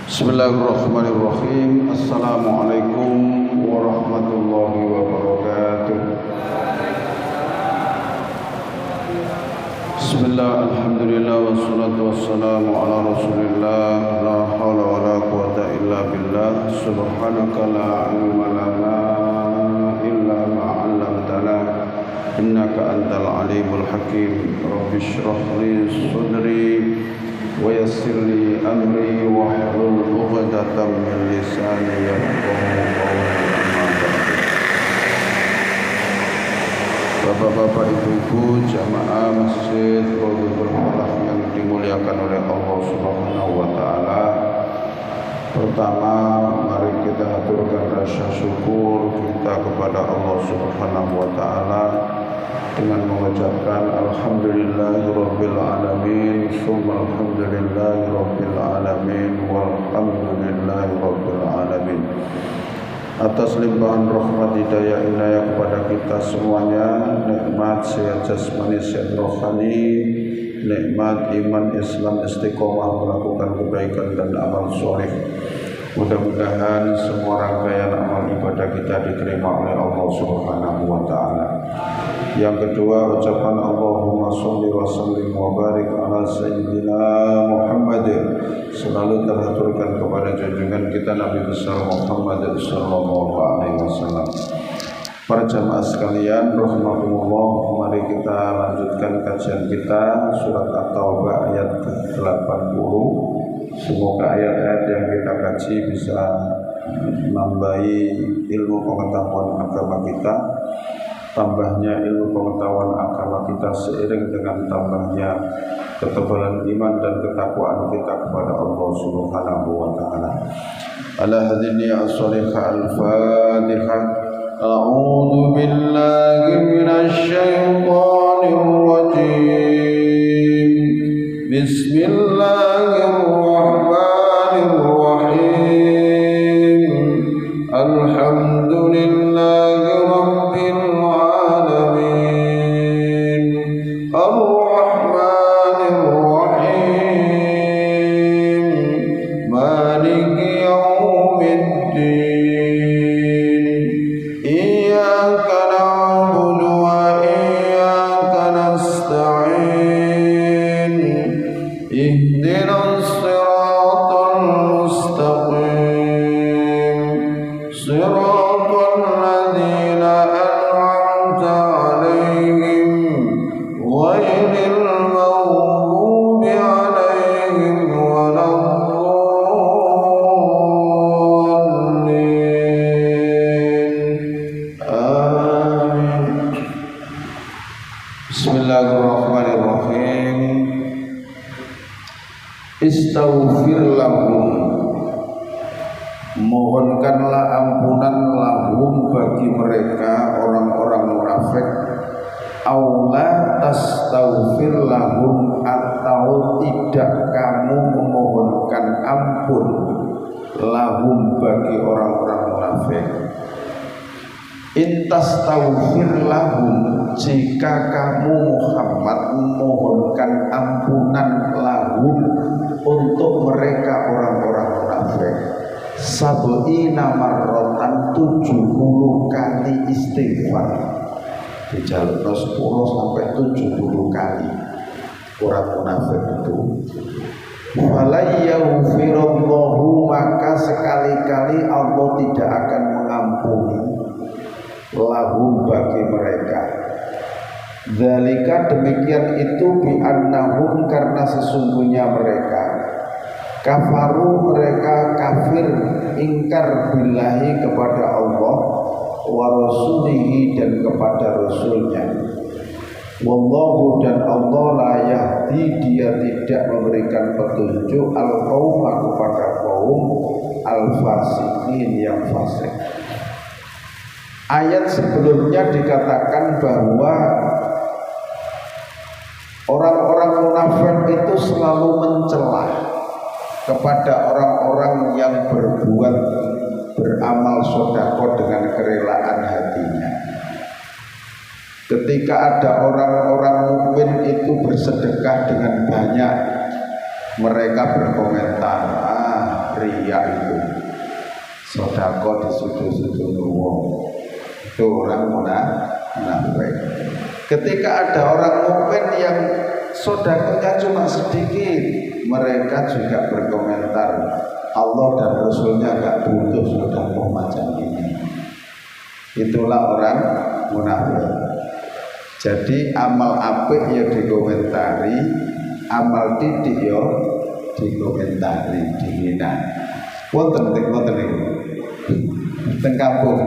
Bismillahirrahmanirrahim. Assalamualaikum warahmatullahi wabarakatuh. Bismillah, alhamdulillah, wassalatu wassalamu ala rasulillah. La hawla wa la quwata illa billah. Subhanaka la ilma lana illa ma 'allamtana, innaka antal alimul hakim. Rabbi shrah li sadri wa yassir li amri wahlul 'uqdatam min lisani yafqahu qawli. Bapak-bapak, ibu-ibu, jamaah masjid Raudhatul Falah yang dimuliakan oleh Allah Subhanahu wa taala. Pertama, mari kita haturkan rasa syukur kita kepada Allah Subhanahu wa taala dengan mengucapkan alhamdulillahirabbil alamin, summa alhamdulillahirabbil alamin, walhamdulillahirabbil alamin. Atas limpahan rahmat hidayah inayah kepada kita semuanya, nikmat sehat jasmani sehat rohani, nikmat iman Islam istiqomah melakukan kebaikan dan amal soleh. Mudah-mudahan semua rangkaian amal ibadah kita diterima oleh Allah Subhanahu wa taala. Yang kedua, ucapan Allahumma sholli wa sallim wa barik ala sayyidina Muhammad selalu terhaturkan kepada junjungan kita Nabi besar Muhammad sallallahu alaihi wasallam. Para jamaah sekalian rahimakumullah, mari kita lanjutkan kajian kita surat At-Taubah ayat ke-80. Semoga ayat-ayat yang kita kaji bisa menambahi ilmu pengetahuan agama kita. Tambahnya ilmu pengetahuan agama kita seiring dengan tambahnya ketebalan iman dan ketakwaan kita kepada Allah Subhanahu wa taala. Ala hadhihi as-salihah al-fatihah. A'udzu billahi minasy syaithanir rajim. Bismillahirrahmanirrahim. Alhamdulillahi rabbil alamin. Ar-Rahmanir Rahim. Maliki yaumiddin. Iyyaka na'budu wa iyyaka nasta'in. Ihdinas siratal mustaqim. Siratal ladzina an'amta 'alaihim ghairil maghdubi 'alaihim waladdallin. Amin. Bismillahirrahmanirrahim. Istaghfir lahum, mohonkanlah ampunan lahum bagi mereka orang-orang munafik. Aula tastaghfir lahum, atau tidak kamu memohonkan ampun lahum bagi orang-orang munafik. In tastaghfir lahum, jika kamu Muhammad memohonkan ampunan lahum untuk mereka orang-orang munafik, sab'ina marratan, 70 kali istighfar. Dijaluk 10 sampai 70 kali orang munafik itu. Walayaghfirullahu, maka sekali-kali Allah tidak akan mengampuni lahum bagi mereka. Dzalika, demikian itu, bi'annahum, karena sesungguhnya mereka kafaru, mereka kafir, ingkar billahi kepada Allah, wa rasulihi, dan kepada rasulnya. Wallahu, dan Allah la yahdi, dia tidak memberikan petunjuk al-qauma, kepada kaum al-fasiqin, yang fasik. Ayat sebelumnya dikatakan bahwa orang-orang munafik itu selalu mencela kepada orang-orang yang berbuat beramal sedekah dengan kerelaan hatinya. Ketika ada orang-orang mukmin itu bersedekah dengan banyak, mereka berkomentar, ria riak itu. Sedekah disudu-sudu wong. Itu orang munafik. Ketika ada orang mukmin yang sedekahnya cuma sedikit, mereka juga berkomentar, Allah dan Rasulnya gak butuh sedekah macam ini. Itulah orang munafik. Jadi amal apik ya dikomentari, amal titik ya dikomentari, dihina. Wonten niku. Teng kampung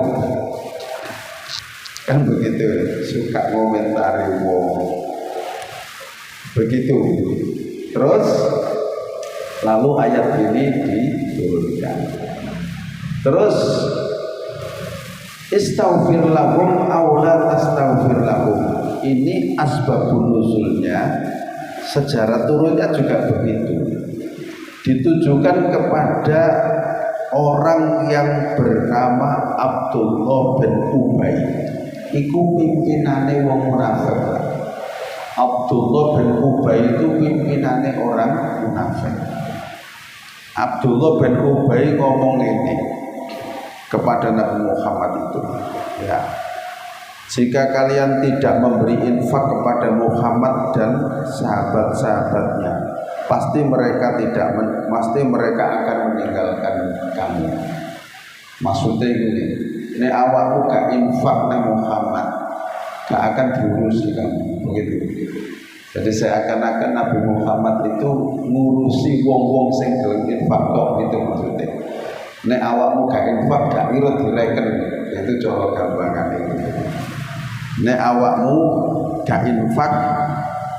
kan begitu, suka komentari wong. Begitu. Terus lalu ayat ini diturunkan. Terus istaghfir lahum aw la tastaghfir lahum. Ini asbabun nuzulnya, sejarah turunnya juga begitu. Ditujukan kepada orang yang bernama Abdullah bin Ubay. Iku pimpinane wong munafik. Abdullah bin Ubay itu pimpinane orang munafik. Abdullah bin Ubay ngomong ini kepada Nabi Muhammad itu, ya, jika kalian tidak memberi infak kepada Muhammad dan sahabat-sahabatnya, pasti mereka akan meninggalkan kamu. Maksudnya ini awakmu gak infak nang Muhammad, gak akan diurusi kamu, begitu. Jadi seakan-akan Nabi Muhammad itu ngurusi wong-wong sing gelem infak kok, gitu maksudnya. Nek awakmu gak infak gak ngira direken, itu cara gampangane gitu. Nek awakmu gak infak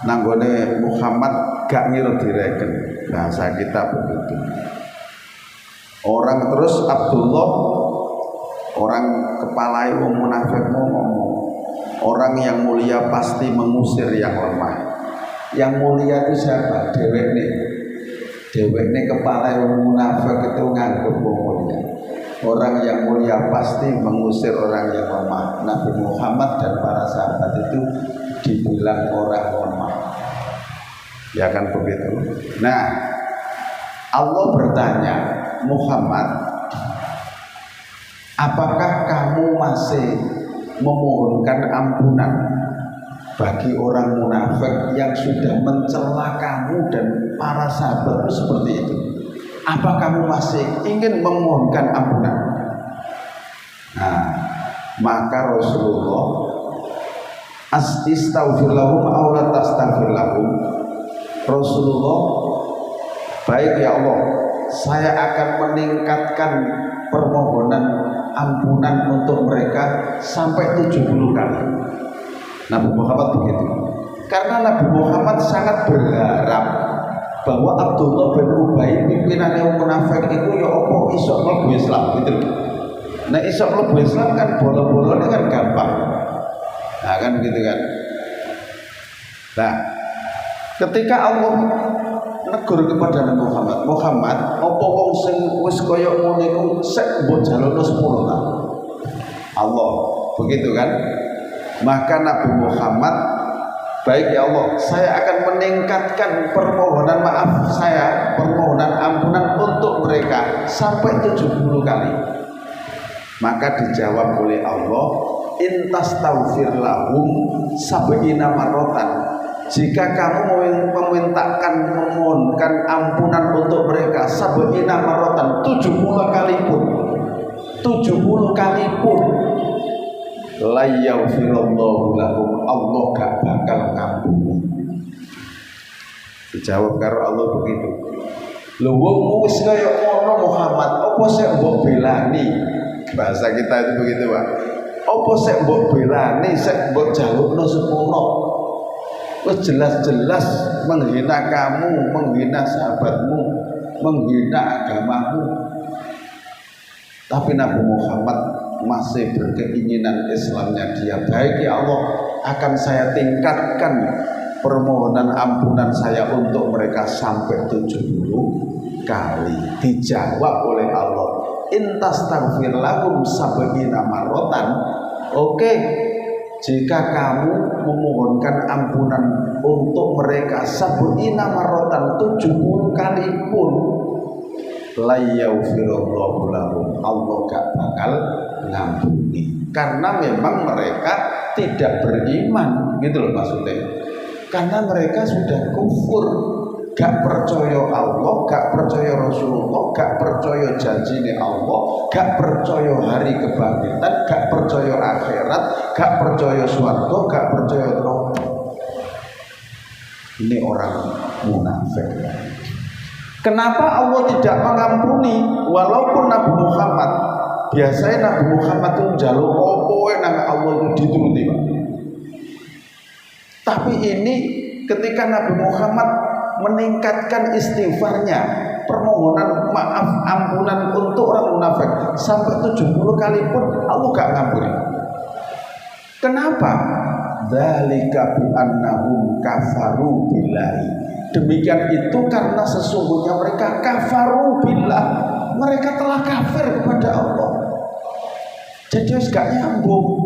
nanggone Muhammad gak ngira direken. Bahasa kita begitu. Orang terus Abdullah, orang kepala wong munafik ngomong, orang yang mulia pasti mengusir yang lemah. Yang mulia itu siapa? Dewek nih kepala wong munafik itu nganggep wong mulia. Orang yang mulia pasti mengusir orang yang lemah. Nabi Muhammad dan para sahabat itu dibilang orang lemah. Ya kan begitu. Nah, Allah bertanya, Muhammad, apakah kamu masih memohonkan ampunan bagi orang munafik yang sudah mencela kamu dan para sahabatmu seperti itu? Apa kamu masih ingin memohonkan ampunan? Nah, maka Rasulullah istaghfir lahum aw la tastaghfir lahum. Rasulullah, baik ya Allah, saya akan meningkatkan permohonan ampunan untuk mereka sampai 70 kali. Nabi Muhammad begitu. Karena Nabi Muhammad sangat berharap bahwa Abdullah bin Ubay pimpinan yang munafik itu ya apa iso mlebu Islam gitu. Nah iso mlebu Islam kan bola-bolanya kan gampang. Nah kan gitu kan. Nah, ketika Allah negur kepada Nabi Muhammad, apa wong sing wis kaya ngono iku sek mbok jalukno 10 tahun. Allah, begitu kan? Maka Nabi Muhammad, baik ya Allah, saya akan meningkatkan permohonan maaf saya, permohonan ampunan untuk mereka sampai 70 kali. Maka dijawab oleh Allah, in tastaghfir lahum sab'ina marratan. Jika kamu memohonkan ampunan untuk mereka sab'ina marratan, 70 kali pun, 70 kali pun, la yaghfirullahu lahum, Allah gak bakal ngampuni. Dijawab karo Allah begitu. Lho wong wis kaya ngono Muhammad, apa sik mbok belani? Bahasa kita itu begitu, Pak. Apa sik mbok belani, sik mbok jalukno semono? Wis jelas-jelas menghina kamu, menghina sahabatmu, menghina agamamu. Tapi Nabi Muhammad masih berkeinginan Islamnya dia. Baik ya Allah, akan saya tingkatkan permohonan ampunan saya untuk mereka sampai 70 kali. Dijawab oleh Allah, in tastaghfir lahum sab'ina marratan. Oke, jika kamu memohonkan ampunan untuk mereka sab'ina marratan, 70 kali pun, la yaghfirullahu lahum, Allah gak bakal ngampuni karena memang mereka tidak beriman gitu loh maksudnya. Karena mereka sudah kufur, gak percaya Allah, gak percaya Rasulullah, gak percaya janjine Allah, gak percaya hari kebangkitan, gak percaya akhirat, gak percaya swarga, gak percaya neraka. Ini orang munafik. Kenapa Allah tidak mengampuni walaupun Nabi Muhammad, biasanya Nabi Muhammad itu njaluk opo nang Allah itu dituruti, Pak. Tapi ini ketika Nabi Muhammad meningkatkan istighfarnya, permohonan maaf ampunan untuk orang munafik sampai 70 kali pun Allah gak ngampuni. Kenapa? Dzalika bi annahum kafaru billahi. Demikian itu karena sesungguhnya mereka kafaru billah, mereka telah kafir kepada Allah. Jadi gak nyambung.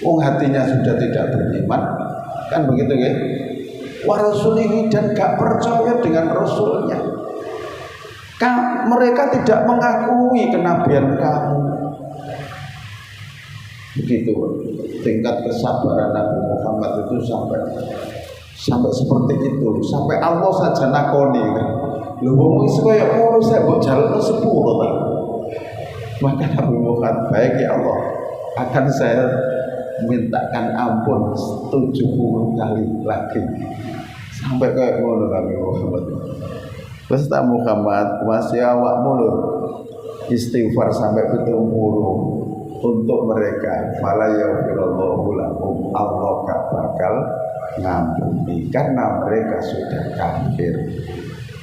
Wong hatinya sudah tidak beriman, kan begitu ya? Wa rasulihi, dan gak percaya dengan rasulnya. Mereka tidak mengakui kenabian kamu. Begitu tingkat kesabaran Nabi Muhammad itu sampai seperti itu, sampai Allah saja nakoni kan. Lho wong wis koyo ngono saya mbok jaluk 10 ta. Maka Nabi Muhammad, baik ya Allah, akan saya mintakan ampun 70 kali lagi. Sampai kayak ngono Nabi Muhammad. Terus tak Muhammad masih awakmu lho istighfar sampai 70 untuk mereka. Fala yaghfirullahu lahum, Allah gak bakal ngampuni karena mereka sudah kafir.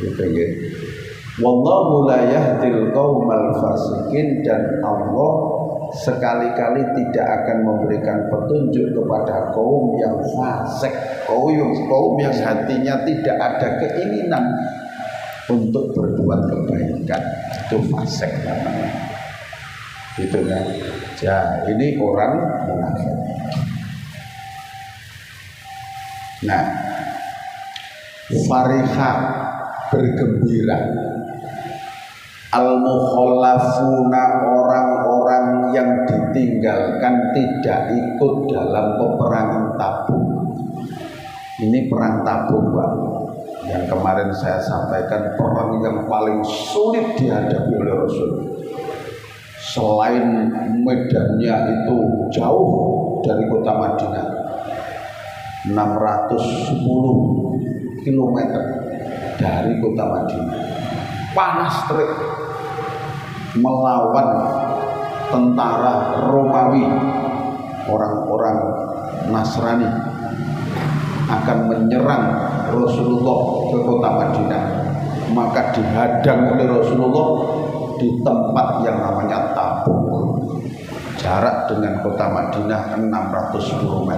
Gitu ya. Wallahu la yahdil qaumal fasikin, dan Allah sekali-kali tidak akan memberikan petunjuk kepada kaum yang fasik, kaum yang hatinya tidak ada keinginan untuk berbuat kebaikan. Itu fasik namanya. Gitu kan. Ya, ini orang munafik. Nah, fariha, bergembira, al-mukhallafuna, orang-orang yang ditinggalkan tidak ikut dalam peperangan Tabuk. Ini perang Tabuk, Pak, yang kemarin saya sampaikan, perang yang paling sulit dihadapi oleh Rasul. Selain medannya itu jauh dari kota Madinah, 610 km dari kota Madinah, panas terik, melawan tentara Romawi, orang-orang Nasrani akan menyerang Rasulullah ke kota Madinah. Maka dihadang oleh Rasulullah di tempat yang namanya Tabuk, jarak dengan kota Madinah 600 km,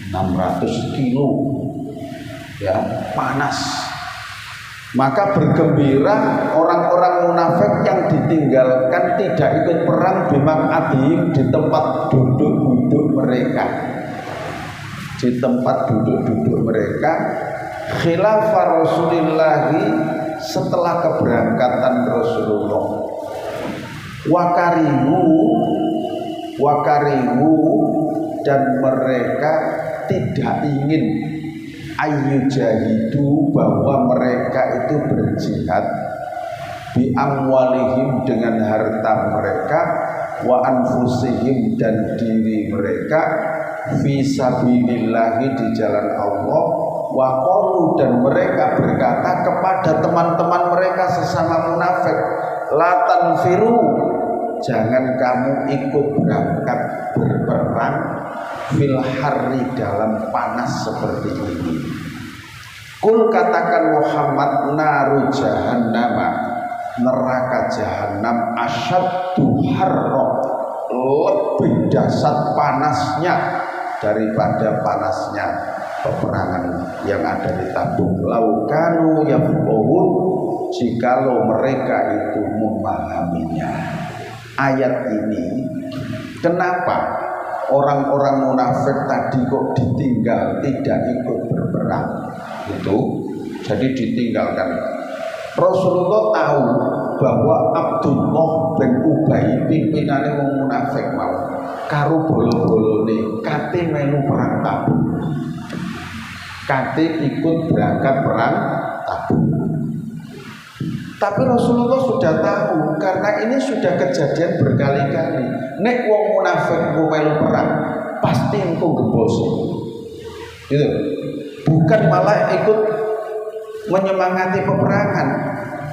600 kilo, ya, panas. Maka bergembira orang-orang munafik yang ditinggalkan tidak ikut perang bimak'adihim, di tempat duduk-duduk mereka, di tempat duduk-duduk mereka, khilafah Rasulillahi, setelah keberangkatan Rasulullah. Wakarimu, dan mereka tidak ingin ayyujahidu, bahwa mereka itu berjihad bi amwalihim, dengan harta mereka, wa anfusihim, dan diri mereka, fi sabilillahi, di jalan Allah. Wa qalu, dan mereka berkata kepada teman-teman mereka sesama munafik, la tanfiru, jangan kamu ikut berangkat berperang, fil harri, dalam panas seperti ini. Kul, katakan Muhammad, naru jahannama, neraka jahanam, asyaddu harra, lebih dahsyat panasnya daripada panasnya peperangan yang ada di Tabuk. Laukanu yafqahun, jikalau mereka itu memahaminya. Ayat ini, kenapa orang-orang munafik tadi kok ditinggal, tidak ikut berperang? Itu jadi ditinggalkan Rasulullah tahu bahwa Abdullah bin Ubay pimpinane wong munafik mau karo bolo-bolone kate melu perang Tabuk. Kate ikut berangkat perang Tabuk. Tapi Rasulullah sudah tahu karena ini sudah kejadian berkali-kali. Nek wong munafik ku melu perang pasti engko gebosi. Gitu. Bukan malah ikut menyemangati peperangan,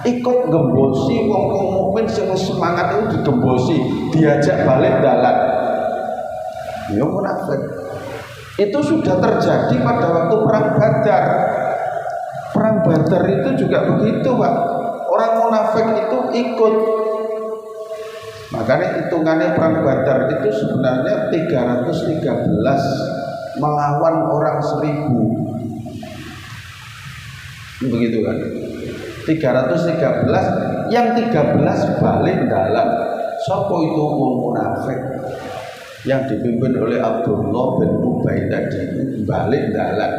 ikut gembosi wong mukmin sing semangat itu digembosi, diajak balik dalan. Ya munafik. Itu sudah terjadi pada waktu perang Badar. Perang Badar itu juga begitu, Pak. Orang munafik itu ikut. Makanya hitungannya perang Badar itu sebenarnya 313 melawan orang 1000. Begitu kan? 313 yang 13 balik dalam. Sopo itu wong munafik yang dipimpin oleh Abdullah bin Ubay tadi itu balik dalam,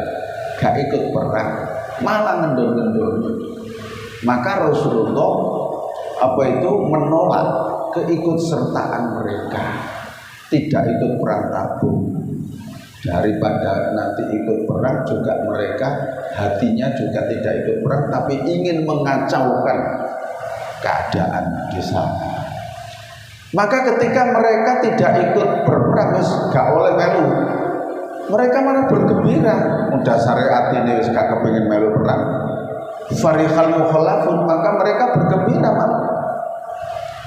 gak ikut perang, malah ngendor-ngendor. Maka Rasulullah menolak keikutsertaan mereka, tidak ikut perang Tabuk. Daripada nanti ikut perang juga mereka hatinya juga tidak ikut perang, tapi ingin mengacaukan keadaan di sana. Maka ketika mereka tidak ikut berperang, gak oleh melu, mereka malah bergembira. Mudah syariat ini wis gak kepengin melu perang. Farihal mukhallafun, maka mereka bergembira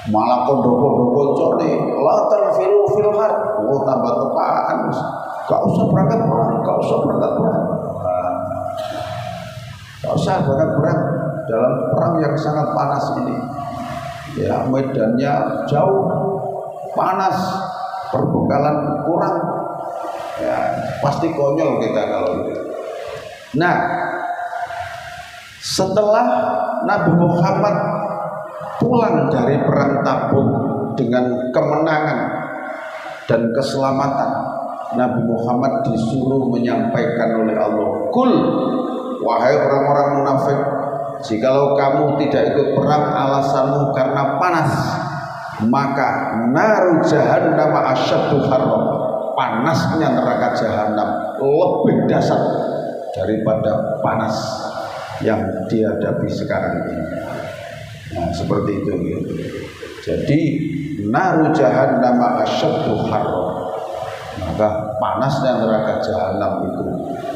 malah kondo-kondo cone la tanfiru fil har, tambah tepaan. Gak usah berangkat perang, gak usah berangkat perang. Gak usah berangkat perang dalam perang yang sangat panas ini. Ya, medannya jauh, panas, perbekalan kurang. Ya, pasti konyol kita kalau itu. Nah, setelah Nabi Muhammad pulang dari perang Tabuk dengan kemenangan dan keselamatan, Nabi Muhammad disuruh menyampaikan oleh Allah, "Kul, wahai orang-orang munafik, jikalau kamu tidak ikut perang alasanmu karena panas, maka naru jahannam asyaddu harra." Panasnya neraka jahanam lebih dahsyat daripada panas yang dihadapi sekarang ini. Nah, seperti itu gitu. Jadi naru jahannam asyaddu harra, maka panasnya neraka jahanam itu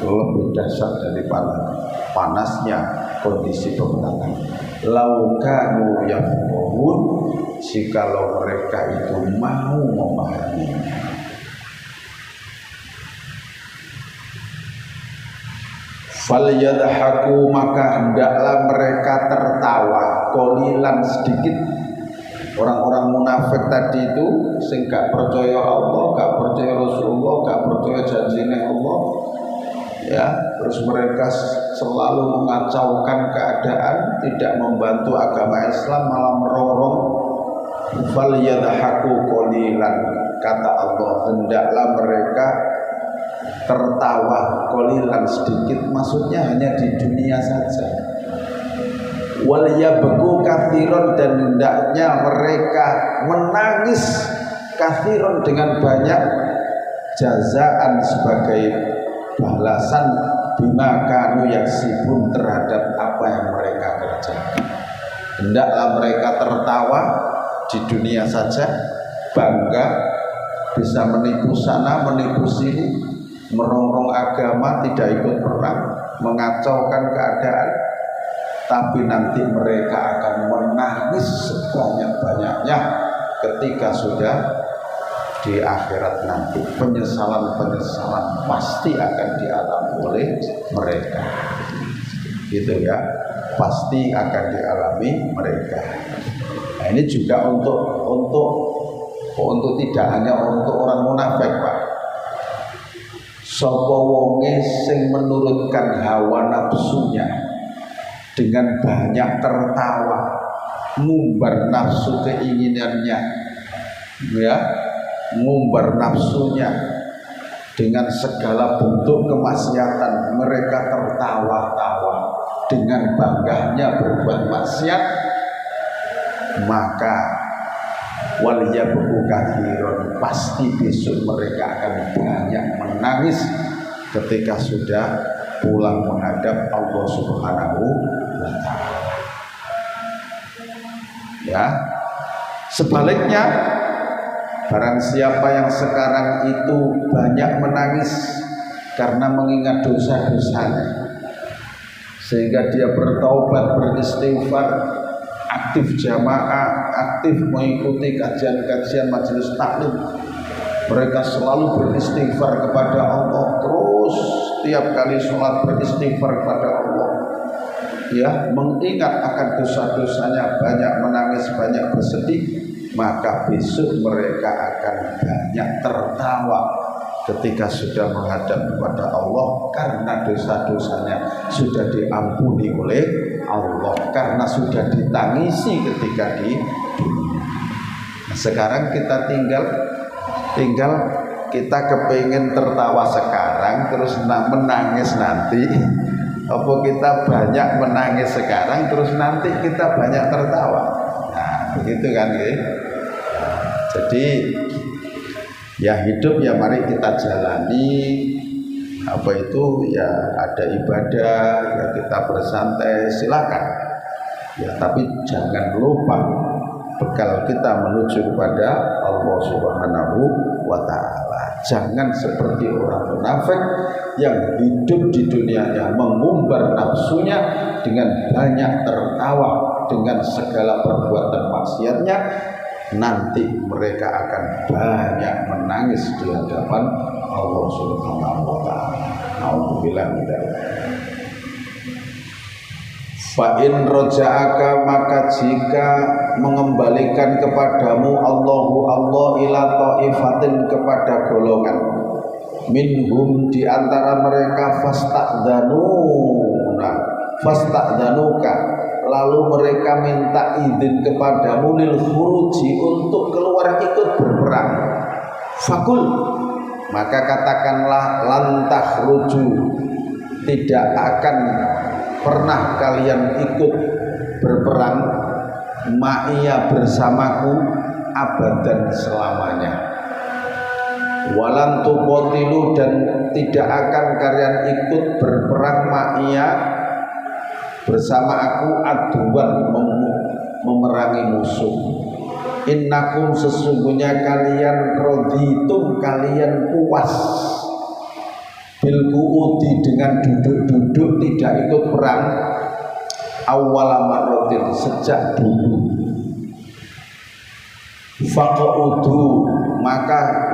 lebih dahsyat daripada panasnya kondisi peperangan. Lau kanu yafqahun, jikalau mereka itu mau memahami. Falyadhaku, maka hendaklah mereka tertawa qalilan sedikit. Orang-orang munafik tadi itu sing gak percaya Allah, gak percaya Rasulullah, gak percaya janjinya Allah, ya, terus mereka selalu mengacaukan keadaan, tidak membantu agama Islam, malah merongrong. Falyadhaku qalilan, kata Allah, hendaklah mereka tertawa qalilan sedikit, maksudnya hanya di dunia saja. Wal yabku kathiron, dan hendaknya mereka menangis kathiron dengan banyak, jazaan sebagai balasan bima kanu yaksibun terhadap apa yang mereka kerjakan. Hendaklah mereka tertawa di dunia saja, bangga bisa menipu sana menipu sini, merongrong agama, tidak ikut perang, mengacaukan keadaan. Tapi nanti mereka akan menangis sebanyak-banyaknya ketika sudah di akhirat nanti. Penyesalan-penyesalan pasti akan dialami oleh mereka. Gitu ya, pasti akan dialami mereka. Nah, ini juga untuk tidak hanya untuk orang munafik, Pak. Sapa wonge sing menurutkan hawa nafsunya dengan banyak tertawa, ngumbar nafsu keinginannya, ya, ngumbar nafsunya dengan segala bentuk kemaksiatan mereka tertawa-tawa dengan bangganya berbuat maksiat, maka waliyabku katsiran, pasti besok mereka akan banyak menangis ketika sudah pulang menghadap Allah Subhanahu wa Ta'ala. Ya, sebaliknya barang siapa yang sekarang itu banyak menangis karena mengingat dosa-dosanya, sehingga dia bertaubat, beristighfar, aktif jamaah, aktif mengikuti kajian-kajian majelis taklim, mereka selalu beristighfar kepada Allah, terus setiap kali sholat beristighfar kepada Allah, ya, mengingat akan dosa-dosanya, banyak menangis, banyak bersedih, maka besok mereka akan banyak tertawa ketika sudah menghadap kepada Allah, karena dosa-dosanya sudah diampuni oleh Allah, karena sudah ditangisi ketika di dunia. Nah, sekarang kita tinggal kita kepingin tertawa sekarang terus menangis nanti, apa kita banyak menangis sekarang terus nanti kita banyak tertawa? Nah, begitu kan ya. Jadi ya hidup ya mari kita jalani, apa itu ya, ada ibadah ya kita bersantai silakan ya, tapi jangan lupa bekal kita menuju kepada Allah Subhanahu wa Ta'ala. Jangan seperti orang munafik yang hidup di dunianya mengumbar nafsunya dengan banyak tertawa dengan segala perbuatan maksiatnya, nanti mereka akan banyak menangis di hadapan Allah Subhanahu wa Ta'ala. Nauzubillah min dzalik. Fa in raja'aka, maka jika mengembalikan kepadamu Allahu Allah ila ta'ifatin, kepada golongan minhum di antara mereka, fasta'dzanuka, lalu mereka minta izin kepadamu lil khuruji, untuk keluar ikut berperang, fakul, maka katakanlah lan takhruju, tidak akan pernah kalian ikut berperang ma'iya, bersamaku, abadan, selamanya. Walan tuqatilu, dan tidak akan kalian ikut berperang ma'iya, bersama aku, aduan, memerangi musuh. Innakum, sesungguhnya kalian, raditum, kalian puas, bil qu'udi, dengan duduk-duduk tidak ikut perang, awwala marratin, sejak dulu. Faq'udu, maka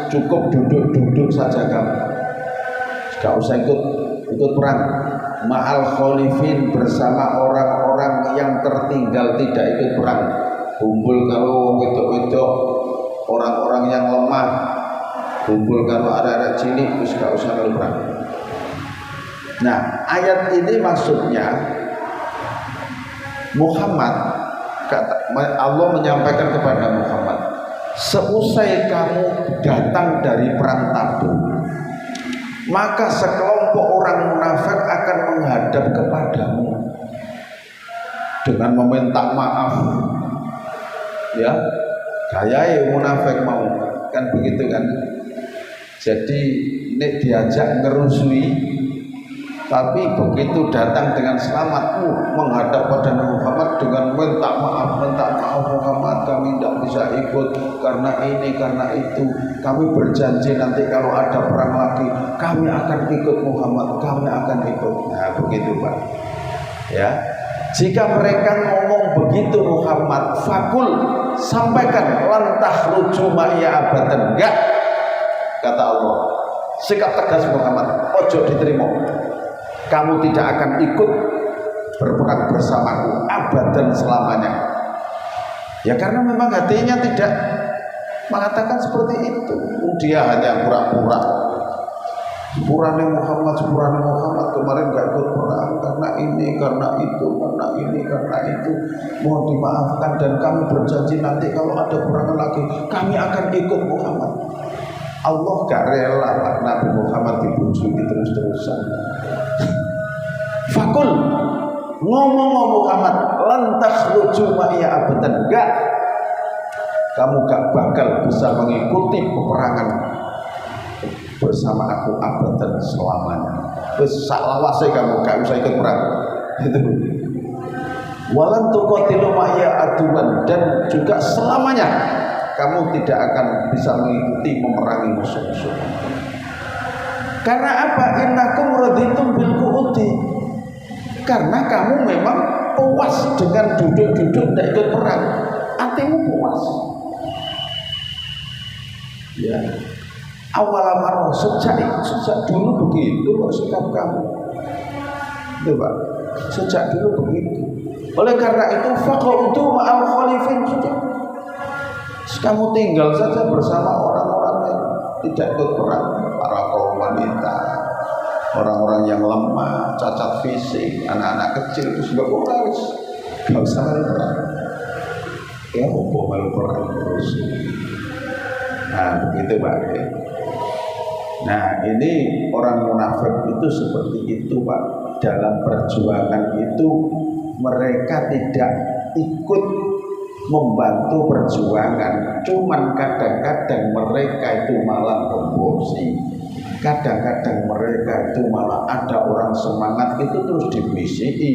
cukup duduk-duduk saja kamu, tidak usah ikut perang. Ma'al khalifin, bersama orang-orang yang tertinggal tidak ikut perang. Kumpul karo wedok-wedok, orang-orang yang lemah, kumpul karo arek-arek cilik, terus gak usah ikut perang. Nah, ayat ini maksudnya Muhammad, Allah menyampaikan kepada Muhammad, seusai kamu datang dari perang Tabuk, maka sekelompok orang munafik akan menghadap kepadamu dengan meminta maaf. Ya, gaya munafik mau kan begitu kan. Jadi ini diajak ngerusui, tapi begitu datang dengan selamat, menghadap pada Muhammad dengan minta maaf Muhammad, kami tidak bisa ikut karena ini karena itu, kami berjanji nanti kalau ada perang lagi kami akan ikut Muhammad, kami akan ikut. Nah begitu Pak ya. Jika mereka ngomong begitu Muhammad, fakul, sampaikan, lantah ruju ma'iya abadan, enggak, kata Allah, sikap tegas Muhammad, ojo diterima, kamu tidak akan ikut berperang bersamaku abadan, selamanya. Ya karena memang hatinya tidak mengatakan seperti itu. Dia hanya pura-pura, sepurane Muhammad kemarin gak ikut perang karena ini, karena itu, karena ini, karena itu, mohon dimaafkan dan kami berjanji nanti kalau ada perang lagi kami akan ikut Muhammad. Allah gak rela Pak Nabi Muhammad dibujuki terus-terusan. Fakul ngomong Muhammad lan takhruju ma'iya abadan, enggak, kamu gak bakal bisa mengikuti peperangan bersama aku abadan selamanya. Wis salawase kamu gak usah ikut perang. Gitu. Walan tuqatilu ma'iya aduwan, dan juga selamanya kamu tidak akan bisa mengikuti memerangi musuh-musuh. Karena apa? Innakum raditum bil qu'udi. Karena kamu memang puas dengan duduk-duduk tidak ikut perang. Hatimu puas. Ya. Awal sejak dulu begitu kok sikap kamu. Itu Pak. Sejak dulu begitu. Oleh karena itu faqaudu ma'al khalifin, sudah. Kamu tinggal saja bersama orang-orang yang tidak ikut perang, para kaum wanita, orang-orang yang lemah, cacat fisik, anak-anak kecil, itu juga harus gak usah perang. Ya, mau perang terus. Nah, begitu Pak. Nah, ini orang munafik itu seperti itu Pak. Dalam perjuangan itu mereka tidak ikut membantu perjuangan, cuman kadang-kadang mereka itu malah promosi, kadang-kadang mereka itu malah ada orang semangat itu terus dibisiki,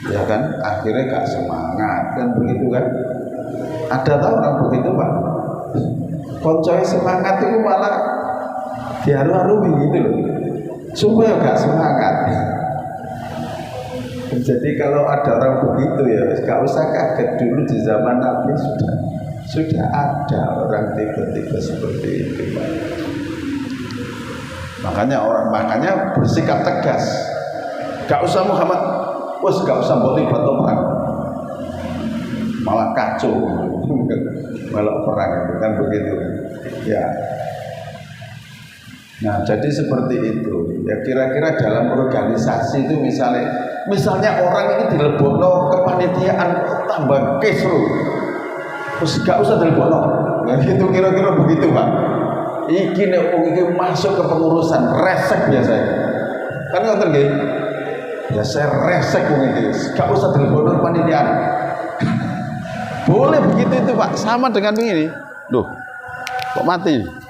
ya kan, akhirnya gak semangat kan, begitu kan. Ada tahu orang begitu Pak, koncoy semangat itu malah diharu-harui gitu loh, supaya gak semangat. Jadi kalau ada orang begitu ya gak usah kaget, dulu di zaman Nabi sudah ada orang tiba-tiba seperti itu Pak. Makanya bersikap tegas. Gak usah Muhammad, gak usah boleh batu perang, malah kacau, malah perang itu kan begitu ya. Nah, jadi seperti itu. Ya kira-kira dalam organisasi itu misalnya orang ini dilebokno kepanitiaan tambah kisru, terus gak usah dilebokno. Nah, itu kira-kira begitu Pak. Iki nek masuk ke pengurusan resek biasanya. Kan ngoten nggih. Biasa resek wong iki. Gak usah dilebokno kepanitiaan. Boleh begitu itu Pak, sama dengan ini. Loh, kok mati?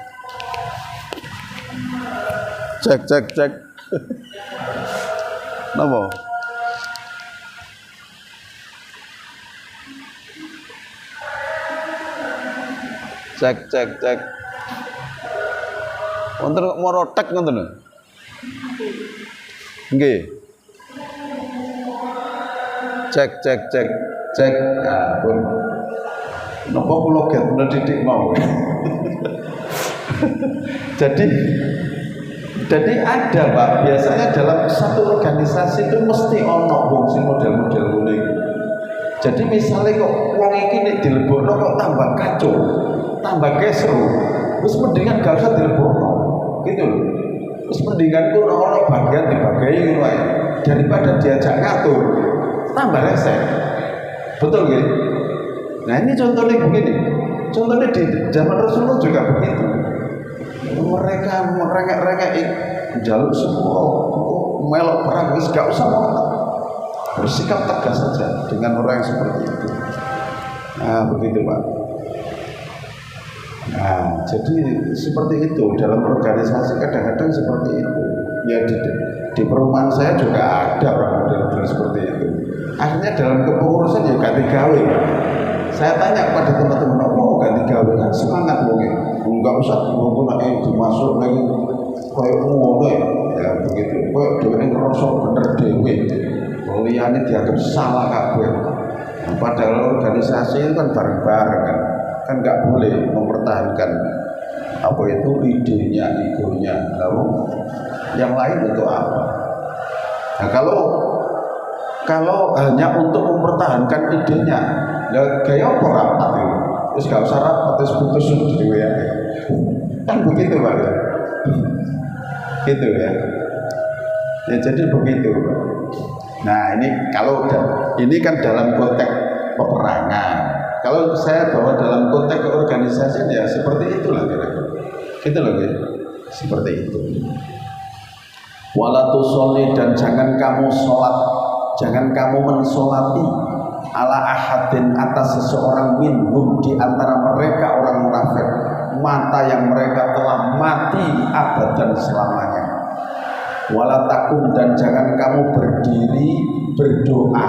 Cek. Napa? Cek. Wonten morotek ngoten lho. Nggih. Cek. Ah, pun. Napa kula get mendidik mau. Jadi ada Pak, biasanya dalam satu organisasi itu mesti ono wong sing model-model ngene. Jadi misalnya kok wong iki nek dilebokno kok tambah kacau, tambah kesru, wis mendingan gak usah dilebokno. Gitu loh. Wis mendingan ku ono bagian dibagi ngono ae daripada diajak ngatur, tambah resek. Betul nggih? Nah, ini contohnya begini. Contohnya di zaman Rasulullah juga begitu. Mereka merengek-rengek jaluk semua melok perang, wis gak usah bersikap tegas saja dengan orang yang seperti itu. Nah, begitu Pak. Nah, jadi seperti itu dalam organisasi kadang-kadang seperti itu. Ya di perumahan saya juga ada orang model seperti itu. Akhirnya dalam kepengurusan ya ganti gawe. Saya tanya kepada teman-teman, mau ganti gawe kan semangat mungkin. Enggak usah nunggu dimasuk lagi kayak ngono ya begitu. Kayak dhewe ngerasa bener dhewe. Liyane dianggap salah kabeh. Padahal organisasi itu kan bareng-bareng kan nggak boleh mempertahankan apa itu idenya, egonya. Lalu yang lain untuk apa? Nah, kalau hanya untuk mempertahankan idenya, ya gaya apa rapat itu? Terus gak usah rapat, terus putus di WA. Kan begitu Pak ya? Gitu ya. Ya jadi begitu. Nah ini kan dalam konteks peperangan. Kalau saya bawa dalam konteks keorganisasian ya seperti itulah kira-kira. Gitu loh ya. Seperti itu. Wala tusolli, dan jangan kamu sholat, jangan kamu mensolati ala ahadin, atas seseorang minhum, di antara mereka orang munafik, mata yang mereka telah mati abadan selamanya. Wala takum, dan jangan kamu berdiri berdoa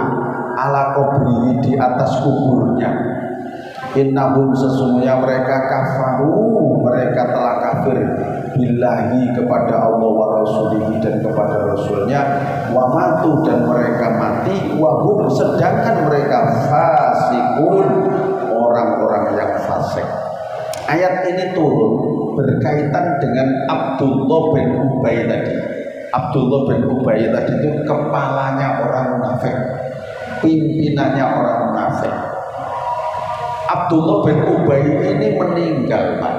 ala kubrihi, di atas kuburnya. Innahum, sesungguhnya mereka kafaru, mereka telah kafir billahi, kepada Allah wa rasulihi, dan kepada rasulnya, wa matu, dan mereka mati, wa hum, sedangkan mereka fasikun, orang-orang yang fasik. Ayat ini turun berkaitan dengan Abdullah bin Ubay tadi. Abdullah bin Ubay tadi itu kepalanya orang munafik, pimpinannya orang munafik. Abdullah bin Ubay ini meninggal, Pak.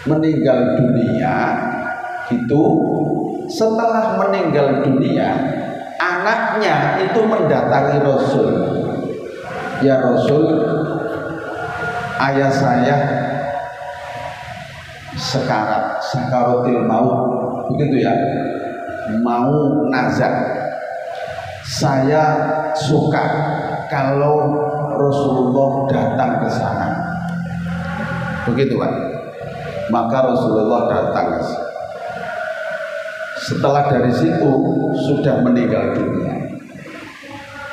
Meninggal dunia itu, setelah meninggal dunia, anaknya itu mendatangi Rasul. Ya Rasul, ayah saya sekarat, sakaratil maut, begitu ya, mau nazar. Saya suka kalau Rasulullah datang ke sana. Begitu Pak. Maka Rasulullah datang. Setelah dari situ sudah meninggal dunia.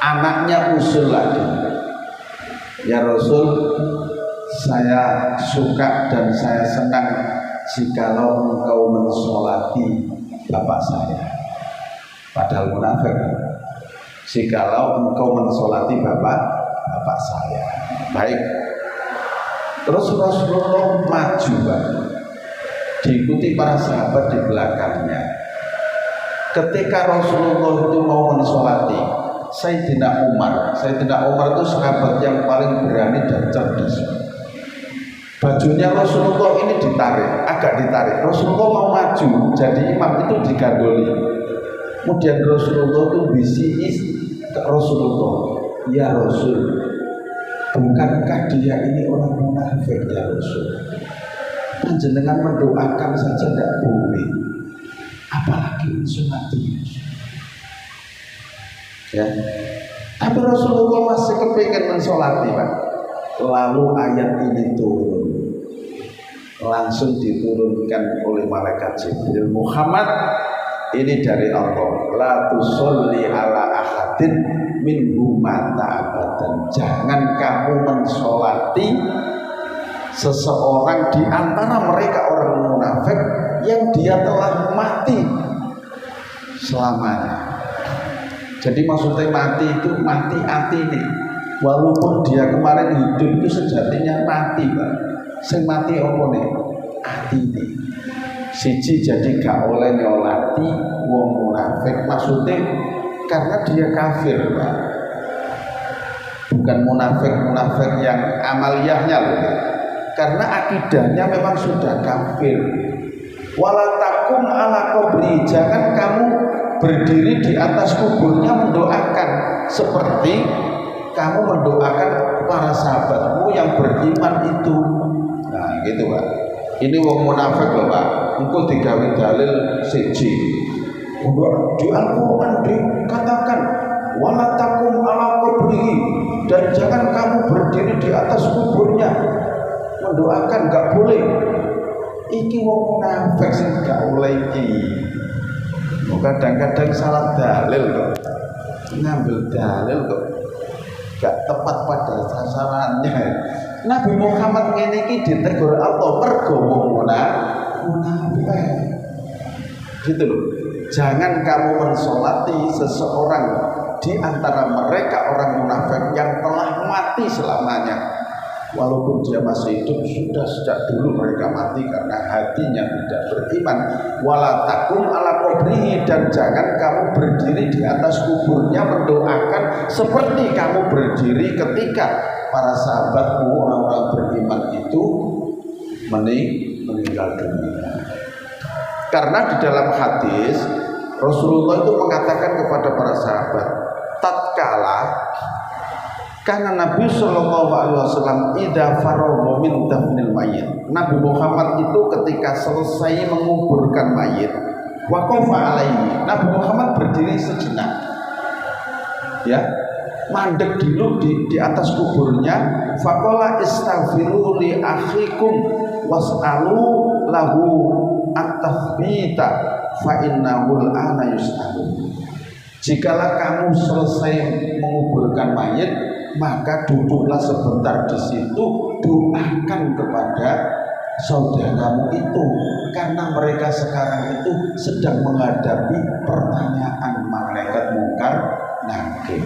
Anaknya usul lagi. Ya Rasul, saya suka dan saya senang jikalau engkau mensolati bapak saya. Padahal munafik. Jikalau engkau mensolati bapak saya. Baik. Terus Rasulullah maju, Pak. Diikuti para sahabat di belakangnya. Ketika Rasulullah itu mau mensolati Sayyidina Umar itu sahabat yang paling berani dan cerdas. Bajunya Rasulullah ini agak ditarik. Rasulullah mau maju, jadi imam itu digandoli. Kemudian Rasulullah itu bisik ke Rasulullah, ya Rasul, bukankah dia ini orang munafik ya Rasul? Panjenengan mendoakan saja tidak boleh, apalagi mensolati. Ya, tapi Rasulullah masih kepingin mensolati, Pak. Lalu ayat ini turun, langsung diturunkan oleh malaikat Jibril. Muhammad, ini dari Allah. La tusolli ala ahadin minhum mata abadan. Jangan kamu mensolati seseorang di antara mereka orang munafik yang dia telah mati selamanya. Jadi maksudnya mati itu mati hati nih. Walaupun dia kemarin hidup itu sejatinya mati, Pak. Sing mati apa nih? Hati nih. Siji jadi gak oleh nyolati wong munafik, maksudnya karena dia kafir, Pak. Bukan munafik yang amaliyahnya loh. Karena akidahnya memang sudah kafir. Walatakum ala kubri, jangan kamu berdiri di atas kuburnya mendoakan seperti kamu mendoakan para sahabatmu yang beriman itu. Nah gitu Pak. Ini wong munafik loh Pak. Engko digawe dalil siji. Di Al-Quran dikatakan walatakum ala kubrihi, dan jangan kamu berdiri di atas kuburnya mendoakan, gak boleh. Iki wong munafik sing gak oleh iki. Kadang-kadang salah dalil kok, ngambil dalil kok gak tepat pada sasarannya. Nabi Muhammad ngene iki ditegur Allah mergo wong munafik. Gitu loh. Jangan kamu mensolati seseorang di antara mereka orang munafik yang telah mati selamanya. Walaupun dia masih hidup, sudah sejak dulu mereka mati karena hatinya tidak beriman. Wala takum ala kubrihi, dan jangan kamu berdiri di atas kuburnya mendoakan seperti kamu berdiri ketika para sahabatmu orang-orang beriman itu meninggal dunia. Karena di dalam hadis Rasulullah itu mengatakan kepada para sahabat, tatkala Karena Nabi Shallallahu Alaihi Wasallam idza faragha min dafnil mayyit, Nabi Muhammad itu ketika selesai menguburkan mayit, waqafa alaihi, Nabi Muhammad berdiri sejenak, ya, mandek dulu di atas kuburnya. Faqala istaghfiru li akhikum was'alu lahu at-tathbita fa innahu al-ana yus'alu. Jikalau kamu selesai menguburkan mayit, maka duduklah sebentar di situ, doakan kepada saudaramu itu, karena mereka sekarang itu sedang menghadapi pertanyaan malaikat mungkar nakir.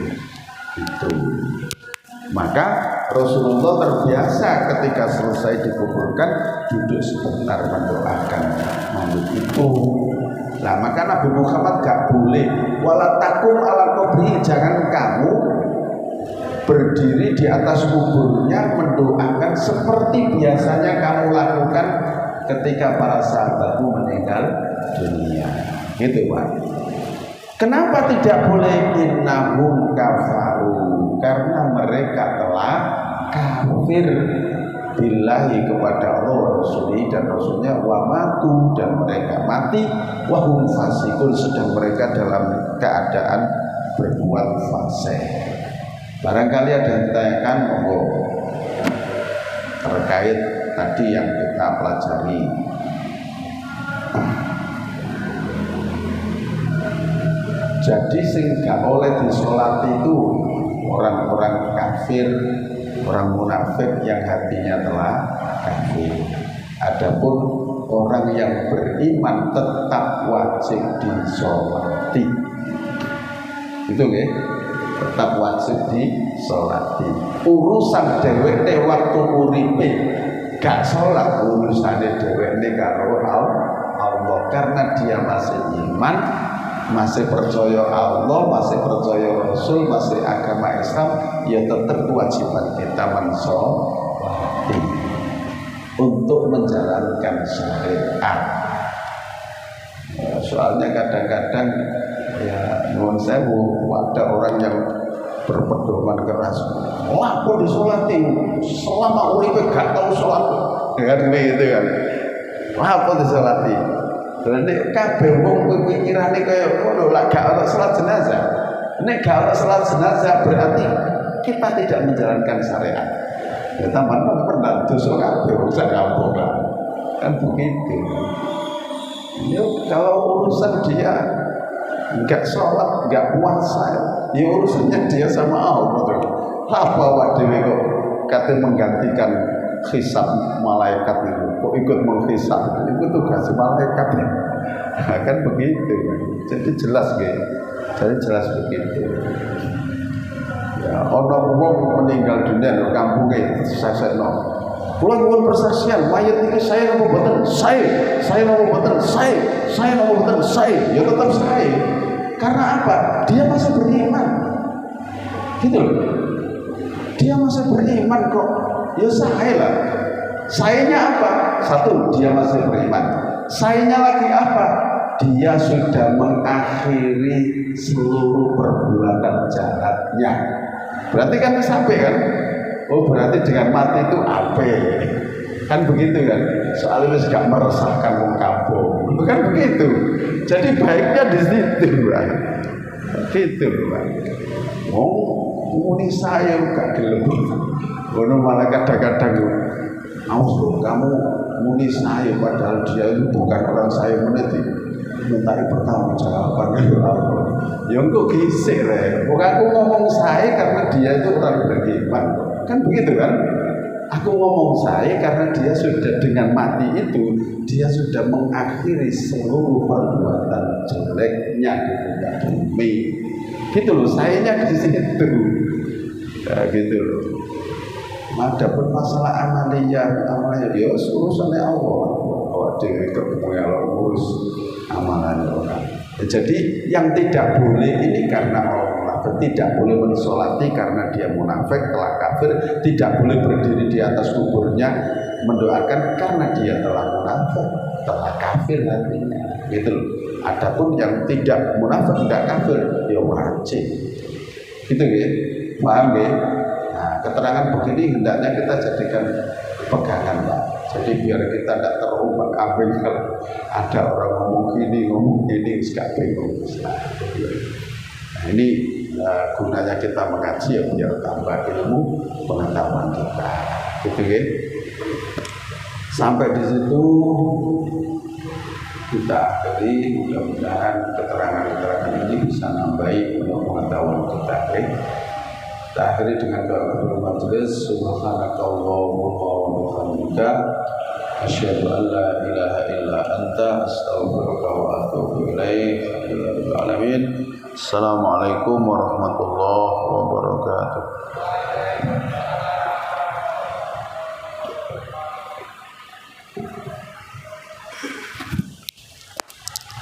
Itu. Maka Rasulullah terbiasa ketika selesai dikuburkan duduk sebentar mendoakan mayit itu. Nah, maka Nabi Muhammad gak boleh wala takum ala qabri, jangan kamu berdiri di atas kuburnya mendoakan seperti biasanya kamu lakukan ketika para sahabatmu meninggal dunia. Gitu, Pak. Kenapa tidak boleh? Innahum kafaru, karena mereka telah kafir billahi kepada Allah Rasuli dan Rasulnya, wa matu, dan mereka mati, wa hum fasikun, sedang mereka dalam keadaan berbuat fasik. Barangkali ada yang ditanyakan, monggo, terkait tadi yang kita pelajari. Jadi sing gak oleh disolati itu orang-orang kafir, orang munafik yang hatinya telah kafir. Adapun orang yang beriman tetap wajib disolati. Itu nggih, tetap wajib disolati. Urusan dheweke waktu uripe gak sholat, urusane dheweke karo Allah, karena dia masih iman, masih percaya Allah, masih percaya Rasul, masih agama Islam, ya tetap kewajiban kita mensolati untuk menjalankan syariat. Soalnya kadang-kadang ya nuwun sewu, ada orang yang berpedoman keras, lapor disolati selama uripe gak tau sholat, kan gitu kan, lapor disolati. Nek kabeh wong pikirane kaya ngono, lak gak ono salat jenazah. Nek gak ono salat jenazah berarti kita tidak menjalankan syariat. Ya tambahan pernah dosa kabeh wong sak kampung kan begitu. Ya kalau urusan dia enggak sholat, enggak puasa, ya urusannya dia sama Allah. Apa awak dhewe kok kate menggantikan hisab malaikat itu, kok ikut menghisab, itu tugas malaikat ya. Nah, kan begitu, jadi jelas gitu, jadi jelas begitu. Ya, orang meninggal dunia di kampungnya saya no, pulang pulang persaksian, mayat ini saya nomor betul, saya nomor betul, saya nomor betul, ya tetap saya, karena apa? Dia masih beriman, gitu loh. Dia masih beriman kok. Ya saya lah. Sayanya apa? Satu, dia masih beriman. Sayanya lagi apa? Dia sudah mengakhiri seluruh perbuatan jahatnya. Berarti kan sampai kan? Oh berarti dengan mati itu apa? Kan begitu kan? Soalnya itu gak meresahkan wong kampung. Bukan begitu. Jadi baiknya di situ, Pak. Gitu, Pak. Oh, muni saya gak gelem. Ngono malah kadang-kadang kamu muni saya padahal dia itu bukan orang saya, meniti mintai pertanggungjawaban itu apa? Ya engko gisik le. Bukan aku ngomong saya karena dia itu orang beriman. Kan begitu kan? Aku ngomong saya karena dia sudah dengan mati itu dia sudah mengakhiri seluruh perbuatan jeleknya di muka bumi. Gitu loh, sayanya di situ. Nah, gitu loh. Adapun masalah amalia ya urusannya Allah. Awak dhewe ketemu urus amalan orang. Jadi yang tidak boleh ini karena Allah, tidak boleh mensolati karena dia munafik, telah kafir, tidak boleh berdiri di atas kuburnya mendoakan karena dia telah munafik, telah kafir nantinya. Gitu loh. Adapun yang tidak munafik, tidak kafir, ya wajib. Gitu ya, paham ya? keterangan begini hendaknya kita jadikan pegangan, Pak. Jadi biar kita tidak terombang ambing kalau ada orang ngomong gini, gak bingung. Nah, ini gunanya kita mengaji ya biar tambah ilmu pengetahuan kita. Gitu ya. Sampai di situ kita akhiri, mudah-mudahan keterangan-keterangan ini bisa nambahi untuk pengetahuan kita. Kita akhiri dengan doa kepada majelis. Subhanakallahumma wa bihamdika asyhadu an la ilaha illa anta astaghfiruka wa atubu ilaik. Assalamualaikum warahmatullahi wabarakatuh.